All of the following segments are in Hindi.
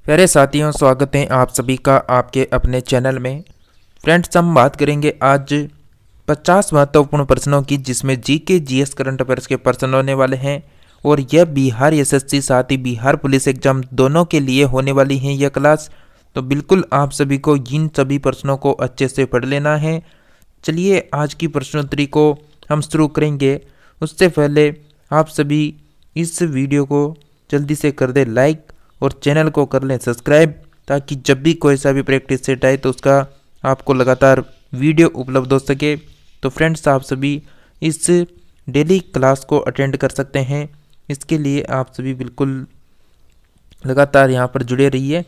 प्यारे साथियों, स्वागत है आप सभी का आपके अपने चैनल में। फ्रेंड्स, हम बात करेंगे आज 50 महत्वपूर्ण प्रश्नों की, जिसमें जीके जीएस करंट अफेयर्स के प्रश्न होने वाले हैं। और यह बिहार एसएससी साथ ही बिहार पुलिस एग्जाम दोनों के लिए होने वाली है यह क्लास। तो बिल्कुल आप सभी को इन सभी प्रश्नों को अच्छे से पढ़ लेना है। चलिए आज की प्रश्नोत्तरी को हम शुरू करेंगे। उससे पहले आप सभी इस वीडियो को जल्दी से कर दें लाइक और चैनल को कर लें सब्सक्राइब, ताकि जब भी कोई सा भी प्रैक्टिस सेट आए तो उसका आपको लगातार वीडियो उपलब्ध हो सके। तो फ्रेंड्स, आप सभी इस डेली क्लास को अटेंड कर सकते हैं। इसके लिए आप सभी बिल्कुल लगातार यहाँ पर जुड़े रहिए।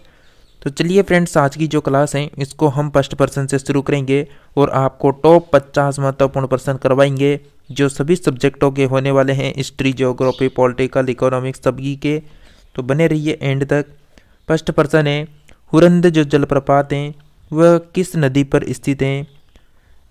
तो चलिए फ्रेंड्स, आज की जो क्लास है इसको हम फर्स्ट पर्सन से शुरू करेंगे और आपको टॉप 50 महत्वपूर्ण प्रश्न करवाएंगे, जो सभी सब्जेक्टों के होने वाले हैं, हिस्ट्री, ज्योग्राफी, पॉलिटिकल, इकोनॉमिक्स, सभी के। तो बने रहिए एंड तक। फर्स्ट पर्सन है, हुरंद जो जलप्रपात हैं वह किस नदी पर स्थित हैं।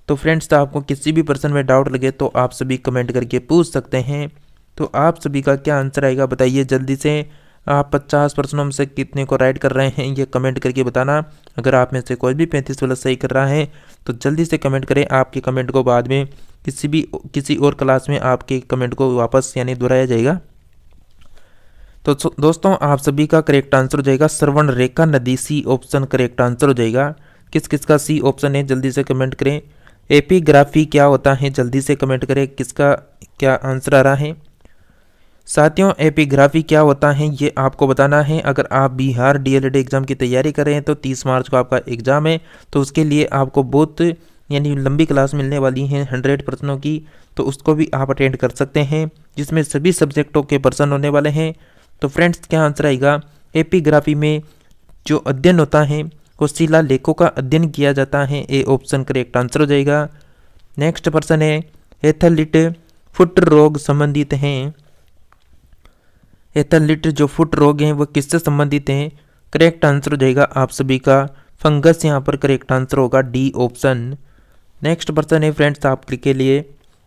तो फ्रेंड्स, आपको किसी भी प्रश्न में डाउट लगे तो आप सभी कमेंट करके पूछ सकते हैं। तो आप सभी का क्या आंसर आएगा बताइए जल्दी से। आप 50 प्रश्नों में से कितने को राइट कर रहे हैं ये कमेंट करके बताना। अगर आप में से कोई भी 35 वाला सही कर रहा है तो जल्दी से कमेंट करें। आपके कमेंट को बाद में किसी और क्लास में आपके कमेंट को वापस यानी दोहराया जाएगा। तो दोस्तों, आप सभी का करेक्ट आंसर हो जाएगा श्रवण रेखा नदी, सी ऑप्शन करेक्ट आंसर हो जाएगा। किस किस का सी ऑप्शन है जल्दी से कमेंट करें। एपिग्राफी क्या होता है जल्दी से कमेंट करें, किसका क्या आंसर आ रहा है। साथियों, एपिग्राफी क्या होता है ये आपको बताना है। अगर आप बिहार डीएलएड एग्जाम की तैयारी कर रहे हैं तो 30 मार्च को आपका एग्जाम है, तो उसके लिए आपको बहुत यानी लंबी क्लास मिलने वाली है 100 प्रश्नों की। तो उसको भी आप अटेंड कर सकते हैं, जिसमें सभी सब्जेक्टों के प्रश्न होने वाले हैं। तो फ्रेंड्स, क्या आंसर आएगा। एपिग्राफी में जो अध्ययन होता है वो शिलालेखों का अध्ययन किया जाता है, ए ऑप्शन करेक्ट आंसर हो जाएगा। नेक्स्ट पर्सन है, एथलीट फुट रोग संबंधित हैं। एथलीट जो फुट रोग हैं वो किससे संबंधित हैं, करेक्ट आंसर हो जाएगा आप सभी का फंगस यहाँ पर करेक्ट आंसर होगा, डी ऑप्शन। नेक्स्ट पर्सन है फ्रेंड्स आपके लिए,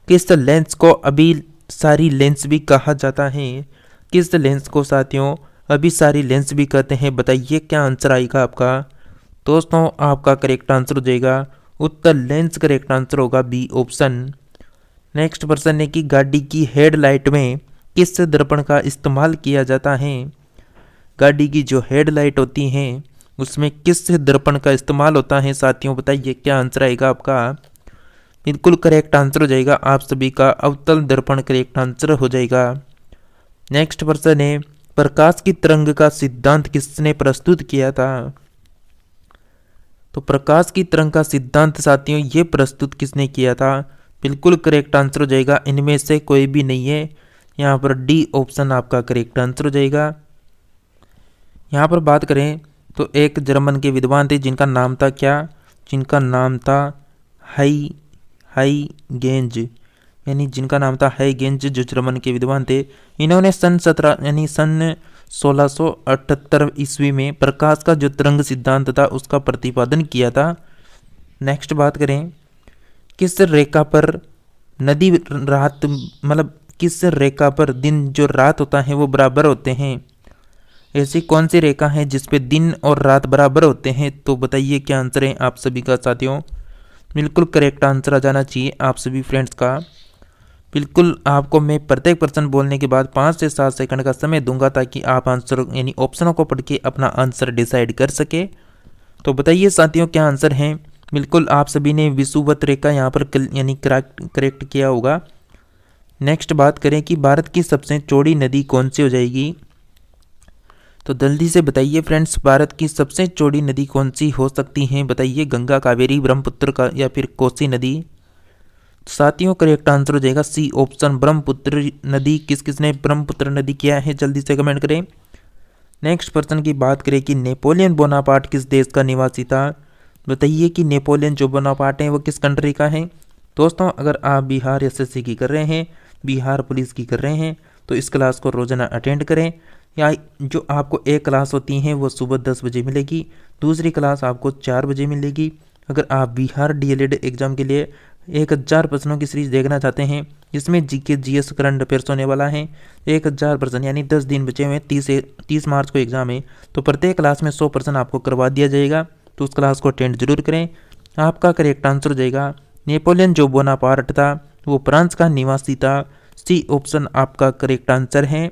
किस लेंस को अभिसारी लेंस भी कहा जाता है। किस लेंस को साथियों अभिसारी लेंस भी कहते हैं, बताइए क्या आंसर आएगा आपका। दोस्तों, आपका करेक्ट आंसर हो जाएगा उत्तर लेंस करेक्ट आंसर होगा, बी ऑप्शन। नेक्स्ट पर्सन है कि गाड़ी की हेडलाइट में किस दर्पण का इस्तेमाल किया जाता है। गाड़ी की जो हेडलाइट होती हैं उसमें किस दर्पण का इस्तेमाल होता है साथियों, बताइए क्या आंसर आएगा आपका। बिल्कुल करेक्ट आंसर हो जाएगा आप सभी का अवतल दर्पण करेक्ट आंसर हो जाएगा। नेक्स्ट पर्सन है, प्रकाश की तरंग का सिद्धांत किसने प्रस्तुत किया था। तो प्रकाश की तरंग का सिद्धांत साथियों ये प्रस्तुत किसने किया था, बिल्कुल करेक्ट आंसर हो जाएगा, इनमें से कोई भी नहीं है। यहाँ पर डी ऑप्शन आपका करेक्ट आंसर हो जाएगा। यहाँ पर बात करें तो एक जर्मन के विद्वान थे जिनका नाम था क्या, जिनका नाम था हाइगेंज, यानी जिनका नाम था हाइगेंज, जो जर्मन के विद्वान थे। इन्होंने सन 1678 ईस्वी में प्रकाश का जो तरंग सिद्धांत था उसका प्रतिपादन किया था। नेक्स्ट बात करें, किस रेखा पर नदी रात मतलब किस रेखा पर दिन जो रात होता है वो बराबर होते हैं। ऐसी कौन सी रेखा है जिसपे दिन और रात बराबर होते हैं, तो बताइए क्या आंसर है आप सभी का साथियों। बिल्कुल करेक्ट आंसर आ जाना चाहिए आप सभी फ्रेंड्स का। बिल्कुल आपको मैं प्रत्येक प्रश्न बोलने के बाद 5 से 7 सेकंड का समय दूंगा, ताकि आप आंसर यानी ऑप्शनों को पढ़ के अपना आंसर डिसाइड कर सके। तो बताइए साथियों क्या आंसर है। बिल्कुल आप सभी ने विषुवत रेखा यहाँ पर यानी करेक्ट किया होगा। नेक्स्ट बात करें कि भारत की सबसे चौड़ी नदी कौन सी हो जाएगी। तो जल्दी से बताइए फ्रेंड्स, भारत की सबसे चौड़ी नदी कौन सी हो सकती है, बताइए। गंगा, कावेरी, ब्रह्मपुत्र का या फिर कोसी नदी। साथियों करेक्ट आंसर हो जाएगा सी ऑप्शन ब्रह्मपुत्र नदी। किस किसने ब्रह्मपुत्र नदी किया है जल्दी से कमेंट करें। नेक्स्ट पर्सन की बात करें कि नेपोलियन बोनापार्ट किस देश का निवासी था, बताइए कि नेपोलियन जो बोनापार्ट है वो किस कंट्री का है। दोस्तों, अगर आप बिहार एसएससी की कर रहे हैं, बिहार पुलिस की कर रहे हैं, तो इस क्लास को रोजाना अटेंड करें। या जो आपको एक क्लास होती है वो सुबह 10 बजे मिलेगी, दूसरी क्लास आपको 4 बजे मिलेगी। अगर आप बिहार डीएलएड एग्जाम के लिए 1000 प्रश्नों की सीरीज देखना चाहते हैं जिसमें जीके जीएस करंट अफेयर्स होने वाला है 1000 प्रश्न, यानी 10 दिन बचे हुए, 30 मार्च को एग्जाम है, तो प्रत्येक क्लास में 100 प्रश्न आपको करवा दिया जाएगा। तो उस क्लास को अटेंड जरूर करें। आपका करेक्ट आंसर हो जाएगा नेपोलियन जो बोनापार्ट था वो फ्रांस का निवासी था। सी ऑप्शन आपका करेक्ट आंसर है।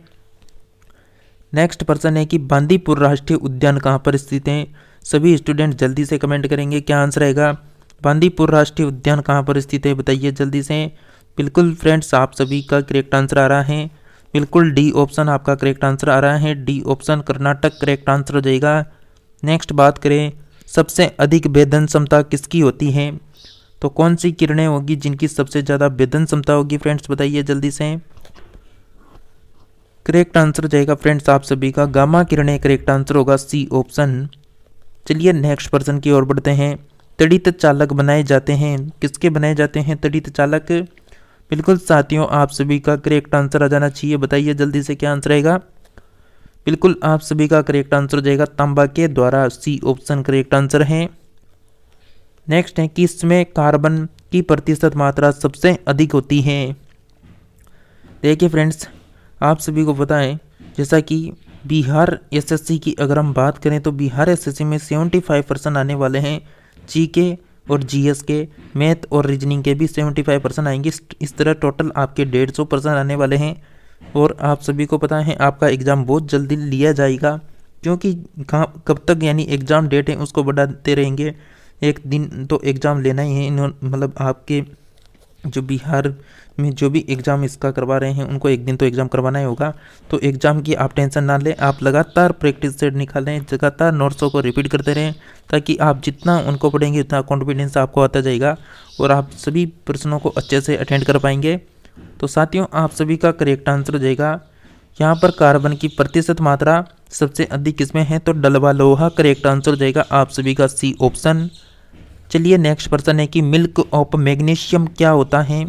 नेक्स्ट प्रश्न है कि बांदीपुर राष्ट्रीय उद्यान कहाँ पर स्थित है। सभी स्टूडेंट जल्दी से कमेंट करेंगे क्या आंसर रहेगा। बांदीपुर राष्ट्रीय उद्यान कहाँ पर स्थित है बताइए जल्दी से। बिल्कुल फ्रेंड्स, आप सभी का करेक्ट आंसर आ रहा है। बिल्कुल डी ऑप्शन आपका करेक्ट आंसर आ रहा है। D option Karnataka correct answer हो जाएगा। नेक्स्ट बात करें, सबसे अधिक भेदन क्षमता किसकी होती है, तो कौन सी किरणें होगी जिनकी सबसे ज़्यादा भेदन क्षमता होगी फ्रेंड्स बताइए जल्दी से। करेक्ट आंसर हो जाएगा फ्रेंड्स आप सभी का गामा किरणें करेक्ट आंसर होगा, सी ऑप्शन। चलिए नेक्स्ट प्रश्न की ओर बढ़ते हैं। तड़ित चालक बनाए जाते हैं, किसके बनाए जाते हैं तड़ित चालक। बिल्कुल साथियों, आप सभी का करेक्ट आंसर आ जाना चाहिए, बताइए जल्दी से क्या आंसर रहेगा। बिल्कुल आप सभी का करेक्ट आंसर हो जाएगा तांबा के द्वारा, सी ऑप्शन करेक्ट आंसर है। नेक्स्ट है कि इसमें कार्बन की प्रतिशत मात्रा सबसे अधिक होती है। देखिए फ्रेंड्स, आप सभी को पता है जैसा कि बिहार एसएससी की अगर हम बात करें तो बिहार एसएससी में 75% आने वाले हैं। जीके और जीएस के, मैथ और रीजनिंग के भी 75% आएंगे। इस तरह टोटल आपके 150% आने वाले हैं। और आप सभी को पता है आपका एग्ज़ाम बहुत जल्दी लिया जाएगा, क्योंकि कब तक यानी एग्ज़ाम डेट है उसको बढ़ाते रहेंगे। एक दिन तो एग्ज़ाम लेना ही है मतलब आपके जो बिहार में जो भी एग्ज़ाम इसका करवा रहे हैं उनको एक दिन तो एग्ज़ाम करवाना ही होगा। तो एग्ज़ाम की आप टेंशन ना लें, आप लगातार प्रैक्टिस सेट निकालें, लगातार नोट्सों को रिपीट करते रहें, ताकि आप जितना उनको पढ़ेंगे उतना कॉन्फिडेंस आपको आता जाएगा और आप सभी प्रश्नों को अच्छे से अटेंड कर पाएंगे। तो साथियों, आप सभी का करेक्ट आंसर हो जाएगा यहाँ पर कार्बन की प्रतिशत मात्रा सबसे अधिक किसमें है, तो डलवा लोहा करेक्ट आंसर हो जाएगा आप सभी का, सी ऑप्शन। चलिए नेक्स्ट प्रश्न है कि मिल्क ऑफ मैग्नीशियम क्या होता है,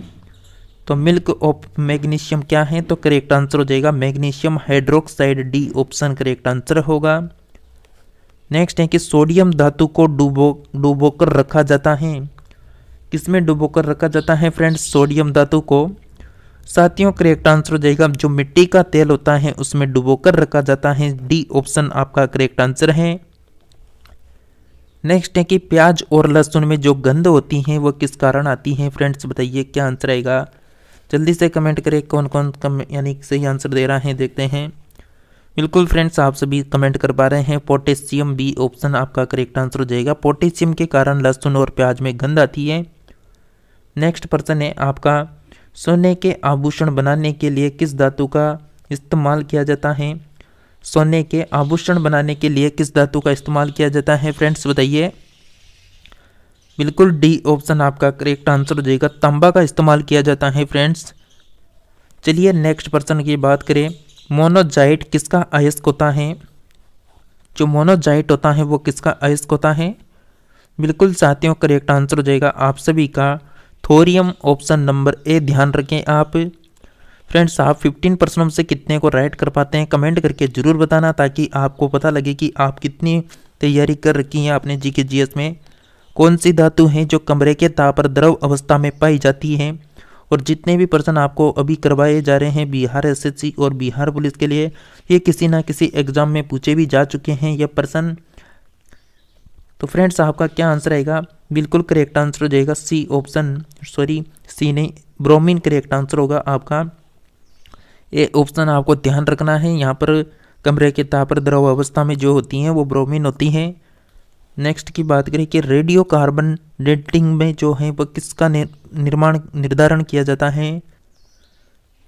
तो मिल्क ऑफ मैग्नीशियम क्या है, तो करेक्ट आंसर हो जाएगा magnesium hydroxide, D option correct answer होगा। नेक्स्ट है कि सोडियम धातु को डुबोकर रखा जाता है, किसमें डुबोकर रखा जाता है फ्रेंड्स सोडियम धातु को। साथियों करेक्ट आंसर हो जाएगा जो मिट्टी का तेल होता है उसमें डुबोकर रखा जाता है, डी ऑप्शन आपका करेक्ट आंसर है। नेक्स्ट है कि प्याज और लहसुन में जो गंध होती है वो किस कारण आती है फ्रेंड्स बताइए क्या आंसर आएगा। जल्दी से कमेंट करें कौन कौन यानी सही आंसर दे रहा है, देखते हैं। बिल्कुल फ्रेंड्स, आप सभी कमेंट कर पा रहे हैं पोटेशियम, बी ऑप्शन आपका करेक्ट आंसर हो जाएगा। पोटेशियम के कारण लहसुन और प्याज में गंध आती है। नेक्स्ट प्रश्न है आपका, सोने के आभूषण बनाने के लिए किस धातु का इस्तेमाल किया जाता है। सोने के आभूषण बनाने के लिए किस धातु का इस्तेमाल किया जाता है फ्रेंड्स बताइए। बिल्कुल डी ऑप्शन आपका करेक्ट आंसर हो जाएगा, तांबा का इस्तेमाल किया जाता है फ्रेंड्स। चलिए नेक्स्ट प्रश्न की बात करें, मोनोजाइट किसका अयस्क होता है, जो मोनोजाइट होता है वो किसका अयस्क होता है। बिल्कुल साथियों करेक्ट आंसर हो जाएगा आप सभी का थोरियम, ऑप्शन नंबर ए। ध्यान रखें आप फ्रेंड्स, आप 15 प्रश्नों से कितने को राइट कर पाते हैं कमेंट करके जरूर बताना, ताकि आपको पता लगे कि आप कितनी तैयारी कर रखी हैं आपने जीके जीएस में। कौन सी धातु है जो कमरे के ताप पर द्रव अवस्था में पाई जाती है। और जितने भी प्रश्न आपको अभी करवाए जा रहे हैं बिहार एसएससी और बिहार पुलिस के लिए, ये किसी ना किसी एग्जाम में पूछे भी जा चुके हैं ये प्रश्न। तो फ्रेंड्स आपका क्या आंसर आएगा, बिल्कुल करेक्ट आंसर हो जाएगा सी ऑप्शन, सॉरी सी नहीं, ब्रोमीन करेक्ट आंसर होगा आपका। ये ऑप्शन आपको ध्यान रखना है, यहाँ पर कमरे के ताप पर द्रव अवस्था में जो होती हैं वो ब्रोमीन होती हैं। नेक्स्ट की बात करें कि रेडियो कार्बन डेटिंग में जो है वो किसका निर्धारण किया जाता है।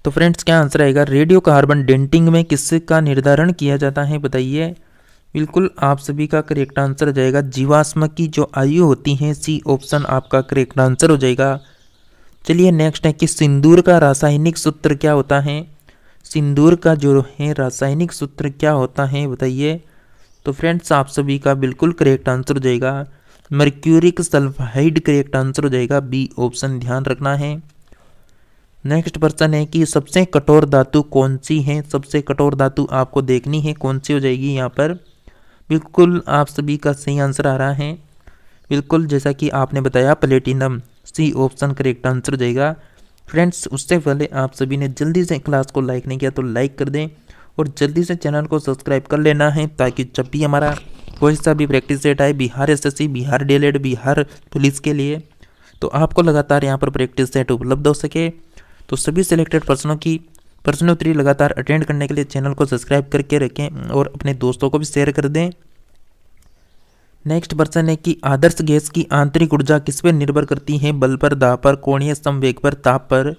तो फ्रेंड्स क्या आंसर आएगा, रेडियो कार्बन डेटिंग में किसका निर्धारण किया जाता है बताइए। बिल्कुल आप सभी का करेक्ट आंसर हो जाएगा जीवाश्म की जो आयु होती है, सी ऑप्शन आपका करेक्ट आंसर हो जाएगा। चलिए नेक्स्ट है कि सिंदूर का रासायनिक सूत्र क्या होता है। सिंदूर का जो है रासायनिक सूत्र क्या होता है बताइए। तो फ्रेंड्स आप सभी का बिल्कुल करेक्ट आंसर हो जाएगा मर्क्यूरिक सल्फाइड करेक्ट आंसर हो जाएगा, बी ऑप्शन ध्यान रखना है। नेक्स्ट प्रश्न है कि सबसे कठोर धातु कौन सी है। सबसे कठोर धातु आपको देखनी है कौन सी हो जाएगी यहाँ पर। बिल्कुल आप सभी का सही आंसर आ रहा है, बिल्कुल जैसा कि आपने बताया platinum, C option correct answer हो जाएगा। फ्रेंड्स उससे पहले आप सभी ने जल्दी से क्लास को लाइक नहीं किया तो लाइक कर दें और जल्दी से चैनल को सब्सक्राइब कर लेना है, ताकि जब भी हमारा कोई सा भी प्रैक्टिस सेट आए Bihar SSC, Bihar DElEd, Bihar police के लिए, तो आपको लगातार यहाँ पर प्रैक्टिस सेट उपलब्ध हो सके। तो सभी सिलेक्टेड पर्सनों की प्रश्नोत्तरी लगातार अटेंड करने के लिए चैनल को सब्सक्राइब करके रखें और अपने दोस्तों को भी शेयर कर दें। नेक्स्ट प्रश्न है कि आदर्श गैस की आंतरिक ऊर्जा किस पर निर्भर करती है? बल पर, दाब पर, कोणीय संवेग पर, ताप पर?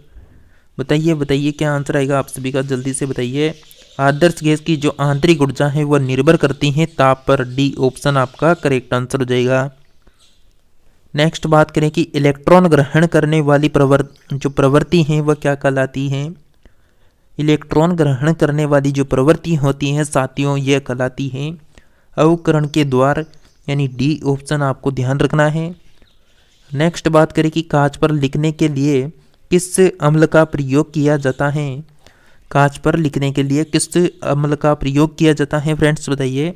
बताइए क्या आंसर आएगा आप सभी का, जल्दी से बताइए। आदर्श गैस की जो आंतरिक ऊर्जा है वह निर्भर करती है ताप पर। डी ऑप्शन आपका करेक्ट आंसर हो जाएगा। नेक्स्ट बात करें कि इलेक्ट्रॉन ग्रहण करने वाली जो प्रवृत्ति है वह क्या कहलाती है? इलेक्ट्रॉन ग्रहण करने वाली जो प्रवृत्ति होती है साथियों यह कहलाती है अवकरण के द्वार, यानी डी ऑप्शन आपको ध्यान रखना है। नेक्स्ट बात करें कि कांच पर लिखने के लिए किस अम्ल का प्रयोग किया जाता है? कांच पर लिखने के लिए किस अम्ल का प्रयोग किया जाता है फ्रेंड्स बताइए।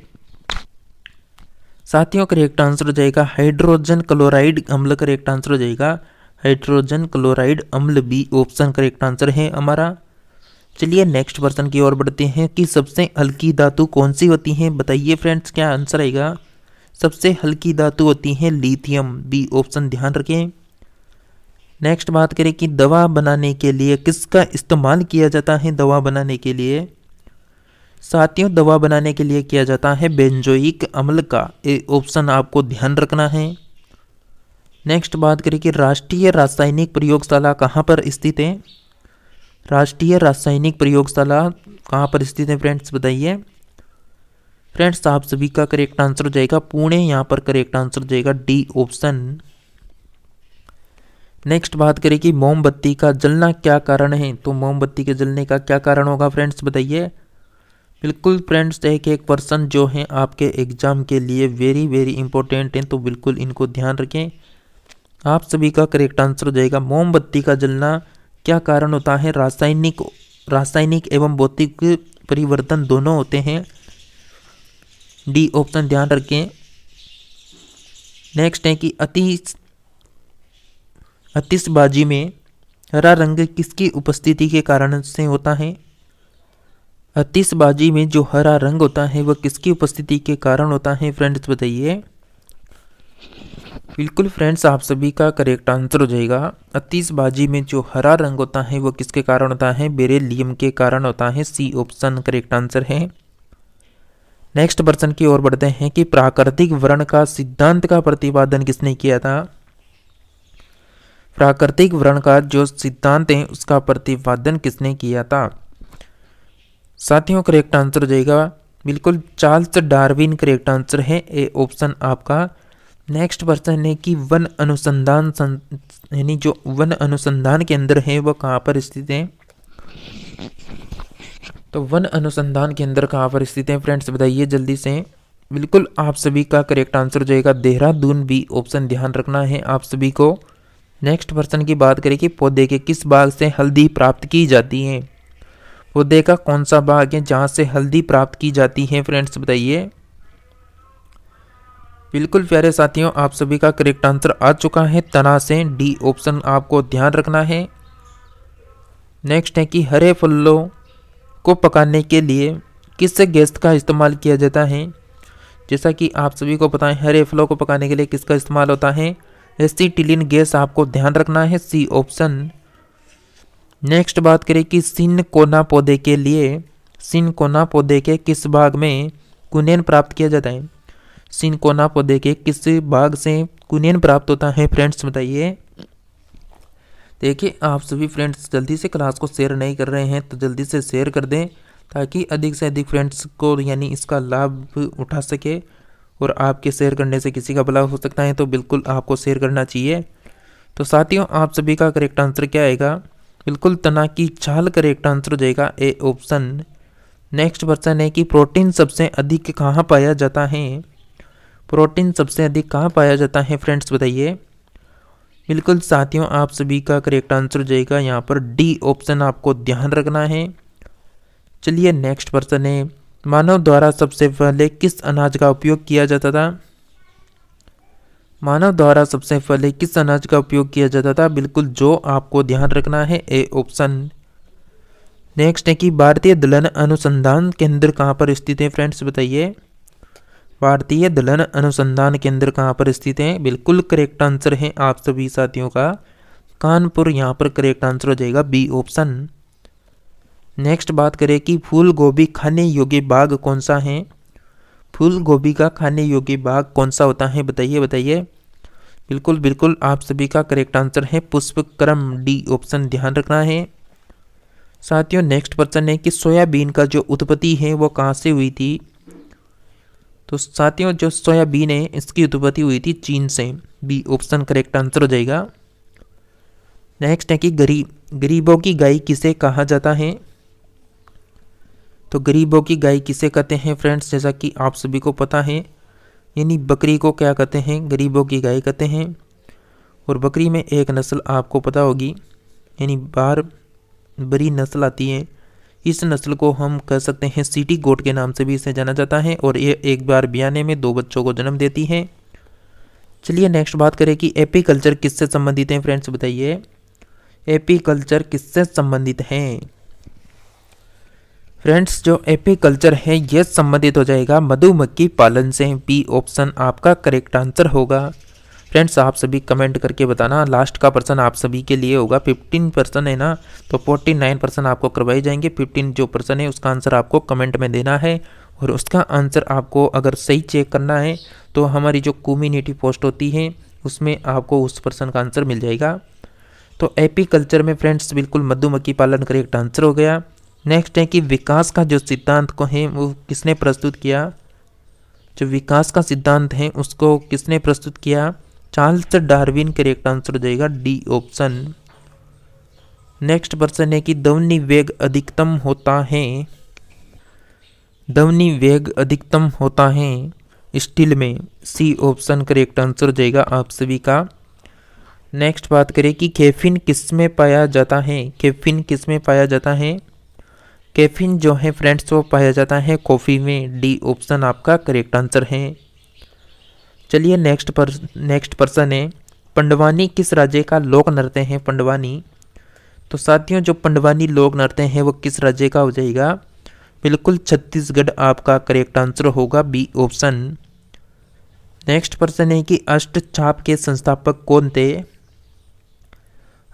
साथियों करेक्ट आंसर हो जाएगा हाइड्रोजन क्लोराइड अम्ल, करेक्ट आंसर हो जाएगा हाइड्रोजन क्लोराइड अम्ल, बी ऑप्शन करेक्ट आंसर है हमारा। चलिए नेक्स्ट प्रश्न की ओर बढ़ते हैं कि सबसे हल्की धातु कौन सी होती है? बताइए फ्रेंड्स क्या आंसर आएगा। सबसे हल्की धातु होती है लिथियम, बी ऑप्शन ध्यान रखें। नेक्स्ट बात करें कि दवा बनाने के लिए किसका इस्तेमाल किया जाता है? दवा बनाने के लिए साथियों दवा बनाने के लिए किया जाता है बेंजोइक अम्ल का, ए ऑप्शन आपको ध्यान रखना है। नेक्स्ट बात करें कि राष्ट्रीय रासायनिक प्रयोगशाला कहाँ पर स्थित है? राष्ट्रीय रासायनिक प्रयोगशाला कहाँ पर स्थित है फ्रेंड्स बताइए। फ्रेंड्स आप सभी का करेक्ट आंसर हो जाएगा पुणे, यहाँ पर करेक्ट आंसर हो जाएगा डी ऑप्शन। नेक्स्ट बात करें कि मोमबत्ती का जलना क्या कारण है? तो मोमबत्ती के जलने का क्या कारण होगा फ्रेंड्स बताइए। बिल्कुल फ्रेंड्स एक पर्सन जो है आपके एग्जाम के लिए वेरी वेरी इंपॉर्टेंट है, तो बिल्कुल इनको ध्यान रखें। आप सभी का करेक्ट आंसर हो जाएगा मोमबत्ती का जलना क्या कारण होता है? रासायनिक एवं भौतिक परिवर्तन दोनों होते हैं, डी ऑप्शन ध्यान रखें। नेक्स्ट है कि आतिशबाजी में हरा रंग किसकी उपस्थिति के कारण से होता है? आतिशबाजी में जो हरा रंग होता है वह किसकी उपस्थिति के कारण होता है फ्रेंड्स बताइए। बिल्कुल फ्रेंड्स आप सभी का करेक्ट आंसर हो जाएगा आतिशबाजी में जो हरा रंग होता है वह किसके कारण होता है? बेरिलियम के कारण होता है, सी ऑप्शन करेक्ट आंसर है। नेक्स्ट प्रश्न की ओर बढ़ते हैं कि प्राकृतिक वर्ण का सिद्धांत का प्रतिपादन किसने किया था? प्राकृतिक वर्ण का जो सिद्धांत है उसका प्रतिपादन किसने किया था? साथियों करेक्ट आंसर हो जाएगा बिल्कुल चार्ल्स डार्विन, करेक्ट आंसर है ए ऑप्शन आपका। नेक्स्ट प्रश्न है कि वन अनुसंधान यानी जो वन अनुसंधान केंद्र है वह कहाँ पर स्थित है? तो वन अनुसंधान केंद्र कहाँ पर स्थित है फ्रेंड्स बताइए जल्दी से। बिल्कुल आप सभी का करेक्ट आंसर हो जाएगा देहरादून, बी ऑप्शन ध्यान रखना है आप सभी को। नेक्स्ट प्रश्न की बात करें कि पौधे के किस भाग से हल्दी प्राप्त की जाती है? पौधे का कौन सा भाग है जहाँ से हल्दी प्राप्त की जाती है फ्रेंड्स बताइए। बिल्कुल प्यारे साथियों आप सभी का करेक्ट आंसर आ चुका है तना से, डी ऑप्शन आपको ध्यान रखना है। नेक्स्ट है कि हरे फलों को पकाने के लिए किस गैस का इस्तेमाल किया जाता है? जैसा कि आप सभी को पता है हरे फलों को पकाने के लिए किसका इस्तेमाल होता है? एसिटिलीन गैस आपको ध्यान रखना है, सी ऑप्शन। नेक्स्ट बात करें कि सिनकोना पौधे के लिए सिनकोना पौधे के किस भाग में कुनेन प्राप्त किया जाता है? सिनकोना पौधे के किस भाग से कुनेन प्राप्त होता है फ्रेंड्स बताइए। देखिए आप सभी फ्रेंड्स जल्दी से क्लास को शेयर नहीं कर रहे हैं तो जल्दी से शेयर कर दें ताकि अधिक से अधिक फ्रेंड्स को यानी इसका लाभ उठा सके और आपके शेयर करने से किसी का भला हो सकता है, तो बिल्कुल आपको शेयर करना चाहिए। तो साथियों आप सभी का करेक्ट आंसर क्या आएगा? बिल्कुल तना की छाल करेक्ट आंसर हो जाएगा, ए ऑप्शन। नेक्स्ट प्रश्न है कि प्रोटीन सबसे अधिक कहाँ पाया जाता है? प्रोटीन सबसे अधिक कहाँ पाया जाता है फ्रेंड्स बताइए। बिल्कुल साथियों आप सभी का करेक्ट आंसर हो जाएगा यहाँ पर डी ऑप्शन आपको ध्यान रखना है। चलिए नेक्स्ट प्रश्न है मानव द्वारा सबसे पहले किस अनाज का उपयोग किया जाता था? मानव द्वारा सबसे पहले किस अनाज का उपयोग किया जाता था? बिल्कुल जो आपको ध्यान रखना है ए ऑप्शन। नेक्स्ट है कि भारतीय दलहन अनुसंधान केंद्र कहाँ पर स्थित है? फ्रेंड्स बताइए, भारतीय दलहन अनुसंधान केंद्र कहाँ पर स्थित है? बिल्कुल करेक्ट आंसर है आप सभी साथियों का कानपुर, यहाँ पर करेक्ट आंसर हो जाएगा बी ऑप्शन। नेक्स्ट बात करें कि फूल गोभी खाने योग्य बाग कौन सा है? फूल गोभी का खाने योग्य बाग कौन सा होता है? बताइए बताइए। बिल्कुल बिल्कुल आप सभी का करेक्ट आंसर है पुष्पक्रम, डी ऑप्शन ध्यान रखना है साथियों। नेक्स्ट प्रश्न है कि सोयाबीन का जो उत्पत्ति है वो कहाँ से हुई थी? तो साथियों जो सोयाबीन है इसकी उत्पत्ति हुई थी चीन से, बी ऑप्शन करेक्ट आंसर हो जाएगा। नेक्स्ट है कि गरीबों की गाय किसे कहा जाता है? तो गरीबों की गाय किसे कहते हैं फ्रेंड्स? जैसा कि आप सभी को पता है, यानी बकरी को क्या कहते हैं? गरीबों की गाय कहते हैं। और बकरी में एक नस्ल आपको पता होगी, यानी बरी नस्ल आती है, इस नस्ल को हम कह सकते हैं सिटी गोट के नाम से भी इसे जाना जाता है और ये एक बार ब्याने में 2 बच्चों को जन्म देती है। चलिए नेक्स्ट बात करें कि एपीकल्चर किससे संबंधित है? फ्रेंड्स बताइए, एपीकल्चर किससे संबंधित है? फ्रेंड्स जो एपीकल्चर है यह संबंधित हो जाएगा मधुमक्खी पालन से, बी ऑप्शन आपका करेक्ट आंसर होगा। फ्रेंड्स आप सभी कमेंट करके बताना, लास्ट का पर्सन आप सभी के लिए होगा। 15% है ना, तो 49% आपको करवाए जाएंगे। 15 जो पर्सन है उसका आंसर आपको कमेंट में देना है और उसका आंसर आपको अगर सही चेक करना है तो हमारी जो कम्युनिटी पोस्ट होती है उसमें आपको उस पर्सन का आंसर मिल जाएगा। तो एपीकल्चर में फ्रेंड्स बिल्कुल मधुमक्खी पालन करेक्ट आंसर हो गया। नेक्स्ट है कि विकास का जो सिद्धांत को है वो किसने प्रस्तुत किया? जो विकास का सिद्धांत है उसको किसने प्रस्तुत किया? चार्ल्स डार्विन करेक्ट आंसर हो जाएगा, डी ऑप्शन। नेक्स्ट प्रश्न है कि ध्वनि वेग अधिकतम होता है, ध्वनि वेग अधिकतम होता है स्टील में, सी ऑप्शन करेक्ट आंसर हो जाएगा आप सभी का। नेक्स्ट बात करें कि कैफीन किस में पाया जाता है? कैफीन किस में पाया जाता है? कैफीन जो है फ्रेंड्स वो पाया जाता है कॉफ़ी में, डी ऑप्शन आपका करेक्ट आंसर है। चलिए नेक्स्ट पर्सन है पंडवानी किस राज्य का लोक नृत्य है? पंडवानी, तो साथियों जो पंडवानी लोक नृत्य है वो किस राज्य का हो जाएगा? बिल्कुल छत्तीसगढ़ आपका करेक्ट आंसर होगा, बी ऑप्शन। नेक्स्ट पर्सन है कि अष्टचाप के संस्थापक कौन थे?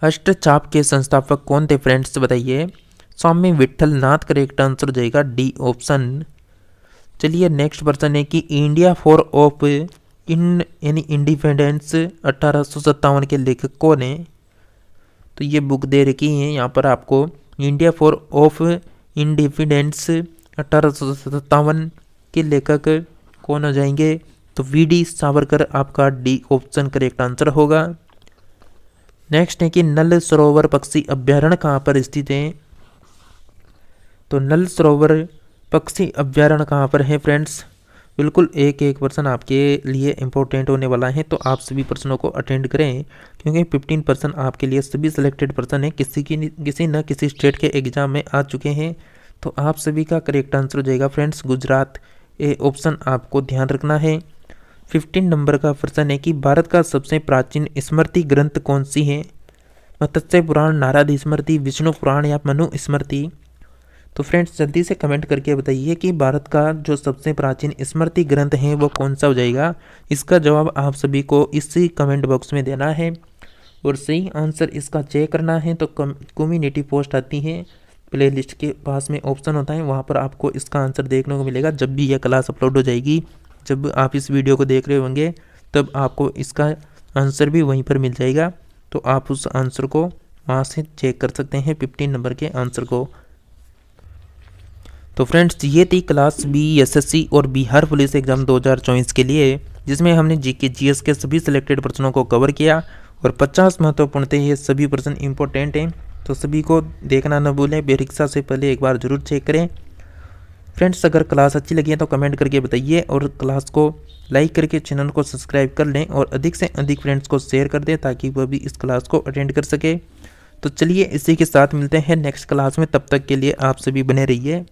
अष्टचाप के संस्थापक कौन थे फ्रेंड्स बताइए? स्वामी विठल नाथ करेक्ट आंसर हो जाएगा, डी ऑप्शन। चलिए नेक्स्ट पर्सन है कि इंडिया फॉर ऑफ यानी इंडिपेंडेंस 1857 के लेखक कौन है? तो ये बुक दे रखी है यहाँ पर आपको, इंडिया फॉर ऑफ इंडिपेंडेंस 1857 के लेखक कौन हो जाएंगे? तो वीडी सावरकर आपका डी ऑप्शन करेक्ट आंसर होगा। नेक्स्ट है कि नल सरोवर पक्षी अभ्यारण्य कहाँ पर स्थित है? तो नल सरोवर पक्षी अभ्यारण्य कहाँ पर है फ्रेंड्स? बिल्कुल एक पर्सन आपके लिए इम्पोर्टेंट होने वाला है, तो आप सभी पर्सनों को अटेंड करें क्योंकि 15% आपके लिए सभी सिलेक्टेड पर्सन है किसी न किसी स्टेट के एग्जाम में आ चुके हैं। तो आप सभी का करेक्ट आंसर हो जाएगा फ्रेंड्स गुजरात, ए ऑप्शन आपको ध्यान रखना है। 15 नंबर का प्रश्न है कि भारत का सबसे प्राचीन स्मृति ग्रंथ कौन सी है? मत्स्य पुराण, नारद स्मृति, विष्णु पुराण या मनु स्मृति? तो फ्रेंड्स जल्दी से कमेंट करके बताइए कि भारत का जो सबसे प्राचीन स्मृति ग्रंथ है वो कौन सा हो जाएगा। इसका जवाब आप सभी को इसी कमेंट बॉक्स में देना है और सही आंसर इसका चेक करना है तो कम्युनिटी पोस्ट आती है, प्लेलिस्ट के पास में ऑप्शन होता है, वहाँ पर आपको इसका आंसर देखने को मिलेगा। जब भी यह क्लास अपलोड हो जाएगी, जब आप इस वीडियो को देख रहे होंगे तब आपको इसका आंसर भी वहीं पर मिल जाएगा, तो आप उस आंसर को वहाँ से चेक कर सकते हैं 15 नंबर के आंसर को। तो फ्रेंड्स ये थी क्लास BSSC और बिहार पुलिस एग्जाम 2024 के लिए, जिसमें हमने जीके जीएस के सभी सिलेक्टेड प्रश्नों को कवर किया और 50 महत्वपूर्ण थे, ये सभी प्रश्न इंपॉर्टेंट हैं, तो सभी को देखना न भूलें। परीक्षा से पहले एक बार जरूर चेक करें। फ्रेंड्स अगर क्लास अच्छी लगी है तो कमेंट करके बताइए और क्लास को लाइक करके चैनल को सब्सक्राइब कर लें और अधिक से अधिक फ्रेंड्स को शेयर कर दें ताकि वह भी इस क्लास को अटेंड कर सके। तो चलिए इसी के साथ मिलते हैं नेक्स्ट क्लास में, तब तक के लिए आप सभी बने रहिए।